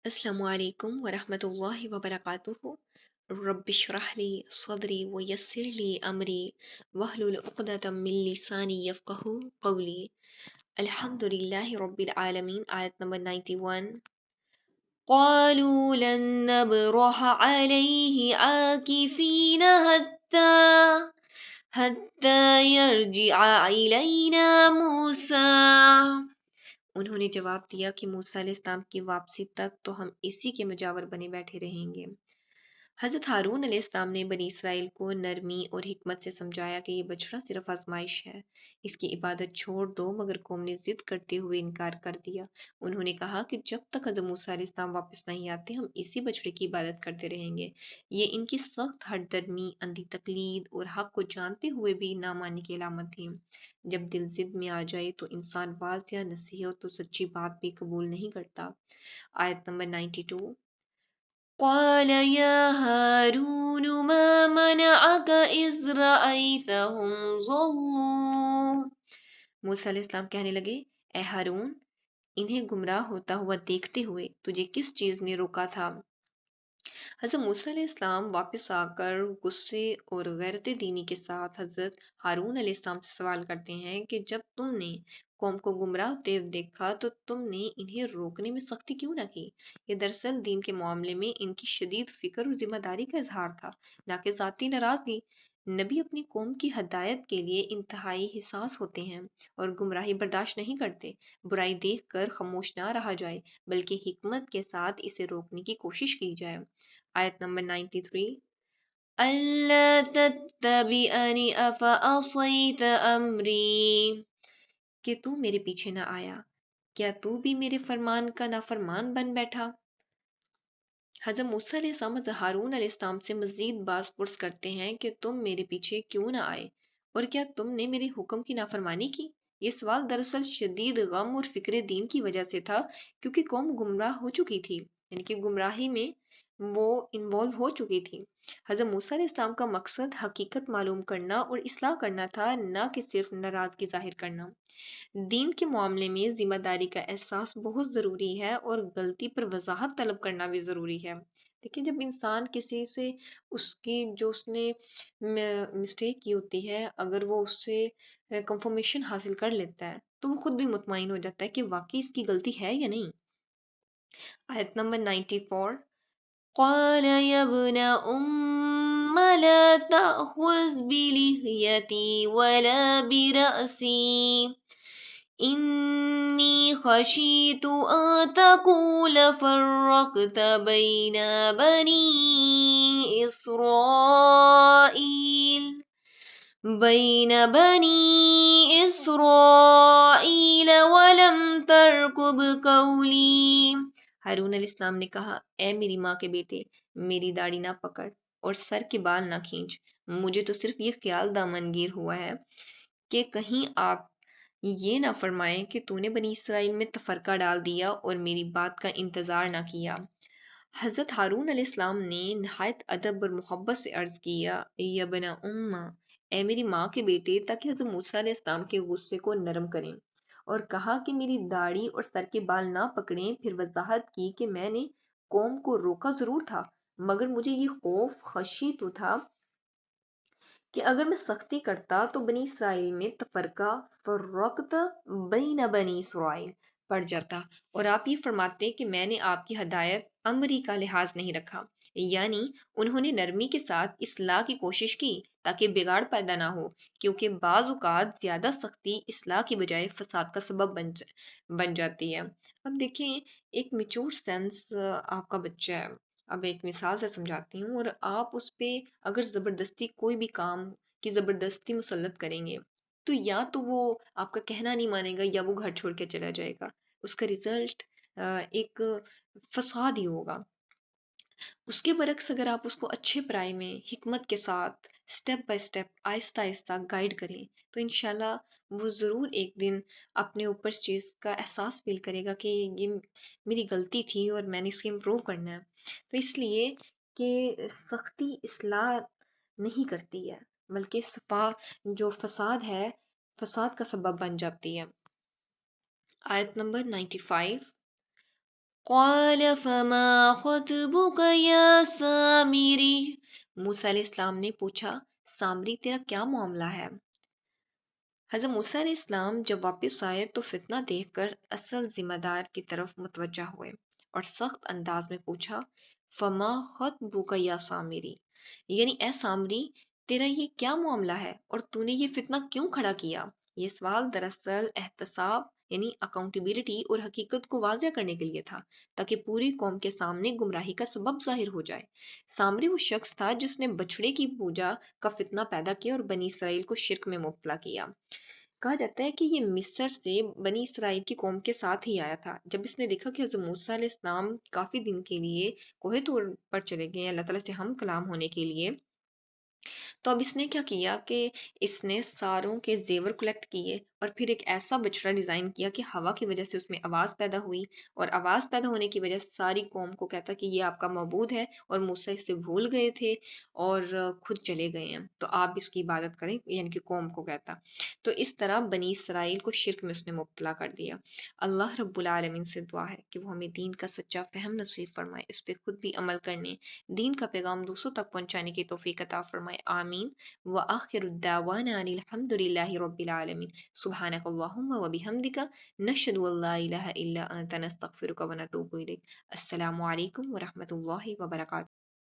अस्सलामु अलैकुम वरहमतुल्लाहि वबरकातुहू। रब्बिश रह ली सदरी व यस्सिर ली अमरी वहलुल उक़दतम मिन लिसानी यफ़क़हू क़ौली। अल्हम्दुलिल्लाहि रब्बिल आलमीन। आयत नंबर 91। क़ालू लन नबरह अलैहि आकिफ़ीन हत्ता यरजिअ इलैना मूसा। उन्होंने जवाब दिया कि मूसा अलैहिस्सलाम की वापसी तक तो हम इसी के मुजावर बने बैठे रहेंगे। हज़रत हारून अलैहिस्सलाम ने बनी इसराइल को नरमी और हिकमत से समझाया कि ये बछड़ा सिर्फ आजमाइश है, इसकी इबादत छोड़ दो, मगर कौम ने जिद करते हुए इनकार कर दिया। उन्होंने कहा कि जब तक हज़रत मूसा अलैहिस्सलाम वापस नहीं आते हम इसी बछड़े की इबादत करते रहेंगे। ये इनकी सख्त हठधर्मी, अंधी तकलीद और हक को जानते हुए भी ना मानने की अलामत थी। जब दिल जिद में आ जाए तो इंसान वाज़िया नसीहत तो सच्ची बात भी कबूल नहीं करता। आयत नंबर 92। قال يا هارون ما منعك إذ رأيتهم ضلوا। मूसा अलैहिस्सलाम कहने लगे, ए हारून, इन्हें गुमराह होता हुआ देखते हुए तुझे किस चीज ने रोका था? हज़रत मूसा अलैहिस्सलाम वापस आकर गुस्से और गैरत दीनी के साथ हज़रत हारून अलैहिस्सलाम से सवाल करते हैं कि जब तुमने कौम को गुमराह होते हुए देखा तो तुमने इन्हें रोकने में सख्ती क्यों ना की? ये दरअसल दीन के मामले में इनकी शदीद फिक्र और जिम्मेदारी का इजहार था, ना कि ज़ाती नाराजगी। नबी अपनी कौम की हदायत के लिए इंतहाई हिसास होते हैं और गुमराही बर्दाश्त नहीं करते। बुराई देखकर खामोश ना रहा जाए, बल्कि हिकमत के साथ इसे रोकने की कोशिश की जाए। आयत नंबर 93। अल्ला तत्तबिअनी अफअसैत अमरी। कि तू मेरे पीछे न आया, क्या तू भी मेरे फरमान का नाफरमान बन बैठा? हज़रत मूसा अलैहिस्सलाम हज़रत हारून अलैहिस्सलाम से मज़ीद बाज़ पुरस करते हैं कि तुम मेरे पीछे क्यों न आए और क्या तुमने मेरे हुक्म की नाफरमानी की? ये सवाल दरअसल शदीद गम और फ़िक्र दीन की वजह से था, क्योंकि कौम गुमराह हो चुकी थी, यानी कि गुमराही में वो इन्वॉल्व हो चुकी थी। हज़रत मूसा अलैहिस्सलाम का मकसद हकीकत मालूम करना और इस्लाह करना था, न कि सिर्फ नाराज़गी ज़ाहिर करना। दीन के मामले में ज़िम्मेदारी का एहसास बहुत ज़रूरी है और गलती पर वज़ाहत तलब करना भी ज़रूरी है। देखिए, जब इंसान किसी से उसकी जो उसने मिस्टेक की होती है, अगर वो उससे कंफर्मेशन हासिल कर लेता है, तो वो खुद भी मुतमईन हो जाता है कि वाक़ई इसकी गलती है या नहीं। आयत नंबर 94। قال يا ابن أم لا تأخذ بلحيتي ولا برأسي إني خشيت أن تقول فرقت بين بني إسرائيل ولم ترقب قولي। हारून अलैहिस्सलाम ने कहा, ए मेरी माँ के बेटे, मेरी दाढ़ी ना पकड़ और सर के बाल ना खींच। मुझे तो सिर्फ ये ख्याल दामनगीर हुआ है कि कहीं आप ये ना फरमाएं कि तूने बनी इसराइल में तफरका डाल दिया और मेरी बात का इंतज़ार ना किया। हज़रत हारून अलैहिस्सलाम ने नहायत अदब और मोहब्बत से अर्ज़ किया, या बना उम्मा, ए मेरी माँ के बेटे, ताकि हज़रत मूसा अलैहिस्सलाम के गुस्से को नरम करें, और कहा कि मेरी दाढ़ी और सर के बाल ना पकड़ें। फिर वजाहत की कि मैंने कौम को रोका ज़रूर था, मगर मुझे ये खौफ खशी तो था कि अगर मैं सख्ती करता तो बनी इसराइल में तफरका फर्रकत बैन बनी इसराइल पड़ जाता, और आप ये फरमाते कि मैंने आपकी हदायत अमरी का लिहाज नहीं रखा, यानी उन्होंने नरमी के साथ इस्लाह की कोशिश की ताकि बिगाड़ पैदा ना हो, क्योंकि बाज़ औक़ात ज़्यादा सख्ती इस्लाह की बजाय फसाद का सबब बन जाती है। अब देखें, एक मेच्योर सेंस आपका बच्चा है, अब एक मिसाल से समझाती हूँ, और आप उस पे अगर ज़बरदस्ती कोई भी काम की ज़बरदस्ती मुसल्लत करेंगे, तो या तो वो आपका कहना नहीं मानेगा या वो घर छोड़ के चला जाएगा। उसका रिज़ल्ट एक फ़साद ही होगा। उसके बरक्स अगर आप उसको अच्छे पराए में हिकमत के साथ स्टेप बाय स्टेप आहिस्ता-आहिस्ता गाइड करें, तो इंशाल्लाह वो ज़रूर एक दिन अपने ऊपर इस चीज़ का एहसास फ़ील करेगा कि ये मेरी गलती थी और मैंने इसको इम्प्रूव करना है। तो इसलिए कि सख्ती इस्लाह नहीं करती है, बल्कि जो फ़साद है, फ़साद का सबब बन जाती है। आयत नंबर 95। قال فما خطبك یا سامری، موسیٰ علیہ السلام نے پوچھا سامری تیرا کیا معاملہ ہے؟ حضرت موسیٰ علیہ السلام جب واپس آئے تو فتنہ دیکھ کر اصل ذمہ دار کی طرف متوجہ ہوئے اور سخت انداز میں پوچھا فما خطبک یا سامری، یعنی اے سامری تیرا یہ کیا معاملہ ہے اور تو نے یہ فتنہ کیوں کھڑا کیا؟ یہ سوال دراصل احتساب یعنی اکاؤنٹیبلٹی اور حقیقت کو واضح کرنے کے لیے تھا تاکہ پوری قوم کے سامنے گمراہی کا سبب ظاہر ہو جائے۔ سامری وہ شخص تھا جس نے بچھڑے کی پوجا کا فتنہ پیدا کیا اور بنی اسرائیل کو شرک میں مبتلا کیا۔ کہا جاتا ہے کہ یہ مصر سے بنی اسرائیل کی قوم کے ساتھ ہی آیا تھا۔ جب اس نے دیکھا کہ حضرت موسیٰ علیہ السلام کافی دن کے لیے کوہ طور پر چلے گئے اللہ تعالیٰ سے ہم کلام ہونے کے لیے، تو اب اس نے کیا کیا کہ اس نے ساروں کے زیور کلیکٹ کیے اور پھر ایک ایسا بچڑا ڈیزائن کیا کہ ہوا کی وجہ سے اس میں آواز پیدا ہوئی، اور آواز پیدا ہونے کی وجہ سے ساری قوم کو کہتا کہ یہ آپ کا معبود ہے اور موسیٰ اس سے بھول گئے تھے اور خود چلے گئے ہیں، تو آپ اس کی عبادت کریں، یعنی کہ قوم کو کہتا۔ تو اس طرح بنی اسرائیل کو شرک میں اس نے مبتلا کر دیا۔ اللہ رب العالمین سے دعا ہے کہ وہ ہمیں دین کا سچا فہم نصیب فرمائے، اس پہ خود بھی عمل کرنے، دین کا پیغام دوسروں تک پہنچانے کی توفیق عطا فرمائے، آمین۔ وآخر الدعوانا ان الحمد للہ رب العالمین، سبحانک اللہم وبحمدک، نشہد ان لا الہ الا انت، نستغفرک ونتوب الیک۔ السلام علیکم ورحمۃ اللہ وبرکاتہ۔